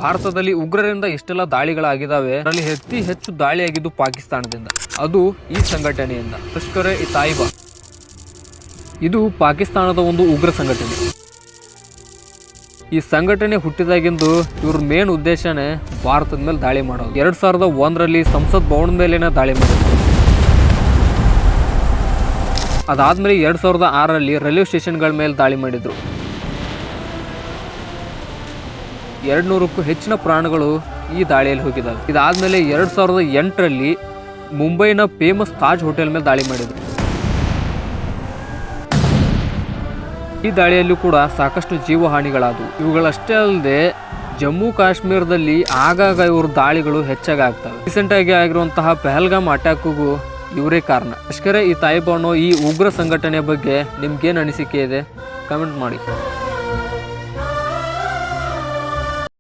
ಭಾರತದಲ್ಲಿ ಉಗ್ರರಿಂದ ಇಷ್ಟೆಲ್ಲ ದಾಳಿಗಳಾಗಿದ್ದಾವೆ. ಅದರಲ್ಲಿ ಅತಿ ಹೆಚ್ಚು ದಾಳಿಯಾಗಿದ್ದು ಪಾಕಿಸ್ತಾನದಿಂದ, ಅದು ಈ ಸಂಘಟನೆಯಿಂದ. ಲಷ್ಕರ್-ಇ-ತಾಯಿಬಾ ಇದು ಪಾಕಿಸ್ತಾನದ ಒಂದು ಉಗ್ರ ಸಂಘಟನೆ. ಈ ಸಂಘಟನೆ ಹುಟ್ಟಿದಾಗಿಂದು ಇವ್ರ ಮೇನ್ ಉದ್ದೇಶನೇ ಭಾರತದ ಮೇಲೆ ದಾಳಿ ಮಾಡೋದು. 2001ರಲ್ಲಿ ಸಂಸತ್ ಭವನದ ಮೇಲೇನೆ ದಾಳಿ ಮಾಡಿದ್ರು. ಅದಾದ್ಮೇಲೆ 2006ರಲ್ಲಿ ರೈಲ್ವೆ ಸ್ಟೇಷನ್ಗಳ ಮೇಲೆ ದಾಳಿ ಮಾಡಿದ್ರು. 200ಕ್ಕೂ ಹೆಚ್ಚಿನ ಪ್ರಾಣಗಳು ಈ ದಾಳಿಯಲ್ಲಿ ಹೋಗಿದ್ದಾವೆ. ಇದಾದ್ಮೇಲೆ 2008ರಲ್ಲಿ ಮುಂಬೈನ ಫೇಮಸ್ ತಾಜ್ ಹೋಟೆಲ್ ಮೇಲೆ ದಾಳಿ ಮಾಡಿದ್ರು. ಈ ದಾಳಿಯಲ್ಲೂ ಕೂಡ ಸಾಕಷ್ಟು ಜೀವಹಾನಿಗಳಾದವು. ಇವುಗಳಷ್ಟೇ ಅಲ್ಲದೆ ಜಮ್ಮು ಕಾಶ್ಮೀರದಲ್ಲಿ ಆಗಾಗ ಇವ್ರ ದಾಳಿಗಳು ಹೆಚ್ಚಾಗಿ ಆಗ್ತವೆ. ರೀಸೆಂಟ್ ಆಗಿ ಆಗಿರುವಂತಹ ಪಹಲ್ಗಾಮ್ ಅಟ್ಯಾಕ್ಗೂ ಇವರೇ ಕಾರಣ. ಲಷ್ಕರ್-ಇ-ತಾಯಿಬಾ ಅನ್ನೋ ಈ ಉಗ್ರ ಸಂಘಟನೆ ಬಗ್ಗೆ ನಿಮ್ಗೇನು ಅನಿಸಿಕೆ ಇದೆ ಕಮೆಂಟ್ ಮಾಡಿ.